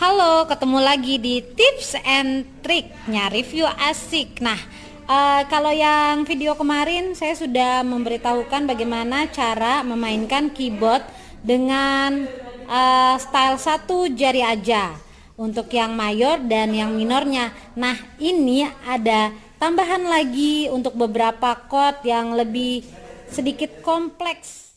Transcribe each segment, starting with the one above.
Halo, ketemu lagi di tips and triknya review asik. Nah, kalau yang video kemarin saya sudah memberitahukan bagaimana cara memainkan keyboard dengan style satu jari aja untuk yang mayor dan yang minornya. Nah, ini ada tambahan lagi untuk beberapa chord yang lebih sedikit kompleks.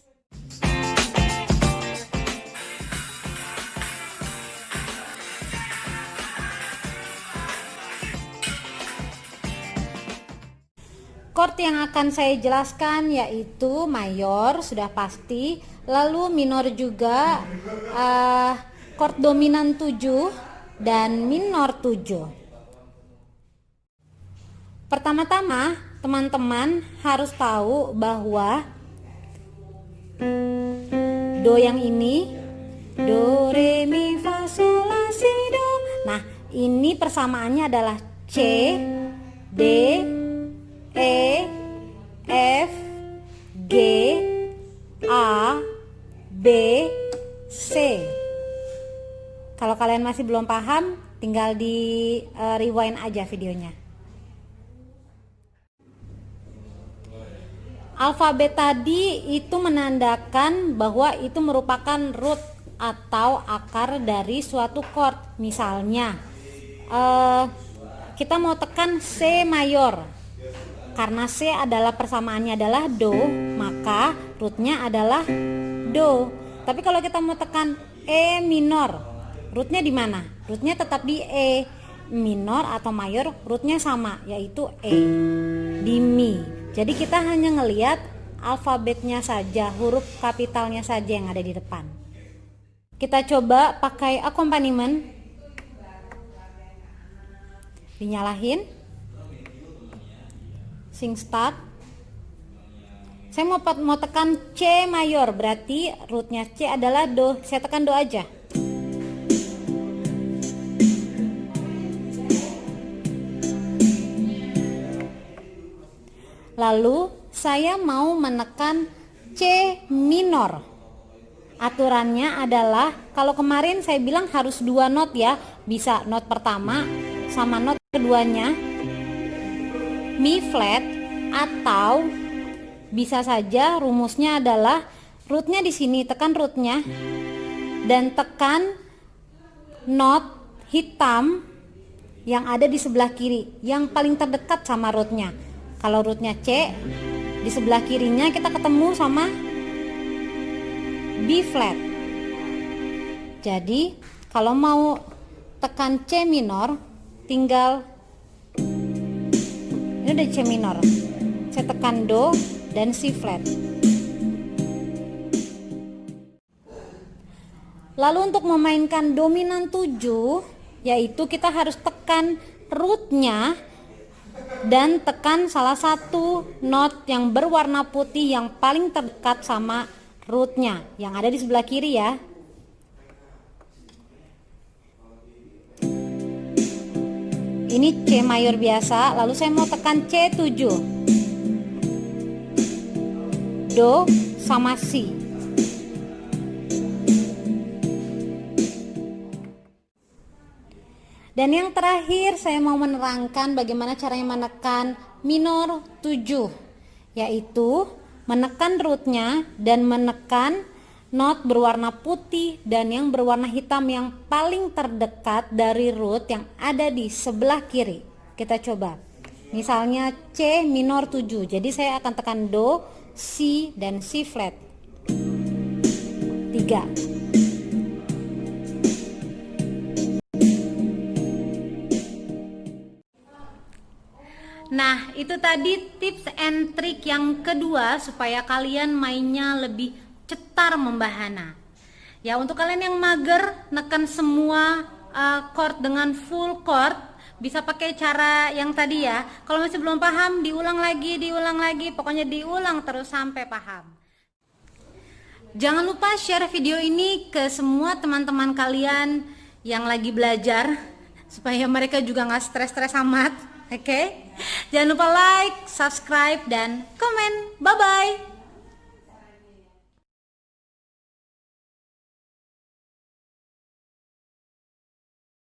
Chord yang akan saya jelaskan yaitu mayor, sudah pasti, lalu minor juga, chord dominan 7 dan minor 7. Pertama-tama teman-teman harus tahu bahwa do yang ini, do, re, mi, fa, sol, la, si, do. Nah, ini persamaannya adalah C, D, E, F, G, A, B, C. Kalau kalian masih belum paham, tinggal di rewind aja videonya. Alfabet tadi itu menandakan bahwa itu merupakan root atau akar dari suatu chord. Misalnya, kita mau tekan C mayor. Karena C adalah persamaannya adalah do, maka rootnya adalah do. Tapi kalau kita mau tekan E minor, rootnya di mana? Rootnya tetap di E. Minor atau mayor rootnya sama, yaitu E, di mi. Jadi kita hanya ngelihat alfabetnya saja, huruf kapitalnya saja yang ada di depan. Kita coba pakai accompaniment. Dinyalahin. Sing start. Saya mau tekan C mayor, berarti rootnya C adalah do. Saya tekan do aja. Lalu saya mau menekan C minor. Aturannya adalah, kalau kemarin saya bilang harus 2 not ya, bisa not pertama sama not keduanya Mi flat, atau bisa saja rumusnya adalah rootnya di sini, tekan rootnya dan tekan not hitam yang ada di sebelah kiri yang paling terdekat sama rootnya. Kalau rootnya C, di sebelah kirinya kita ketemu sama B flat. Jadi kalau mau tekan C minor, tinggal ini udah C minor, saya tekan do dan C flat. Lalu untuk memainkan dominan 7, yaitu kita harus tekan rootnya dan tekan salah satu not yang berwarna putih yang paling terdekat sama rootnya, yang ada di sebelah kiri ya. Ini C mayor biasa, lalu saya mau tekan C7. Do sama Si. Dan yang terakhir saya mau menerangkan bagaimana caranya menekan minor 7, yaitu menekan rootnya dan menekan not berwarna putih dan yang berwarna hitam yang paling terdekat dari root yang ada di sebelah kiri. Kita coba. Misalnya C minor 7. Jadi saya akan tekan do, Si dan Si flat. 3. Nah, itu tadi tips and trick yang kedua supaya kalian mainnya lebih cetar membahana. Ya, untuk kalian yang mager neken semua chord dengan full chord, bisa pakai cara yang tadi ya. Kalau masih belum paham, diulang lagi, pokoknya diulang terus sampai paham. Jangan lupa share video ini ke semua teman-teman kalian yang lagi belajar supaya mereka juga nggak stres-stres amat. Oke? Jangan lupa like, subscribe, dan komen. Bye-bye.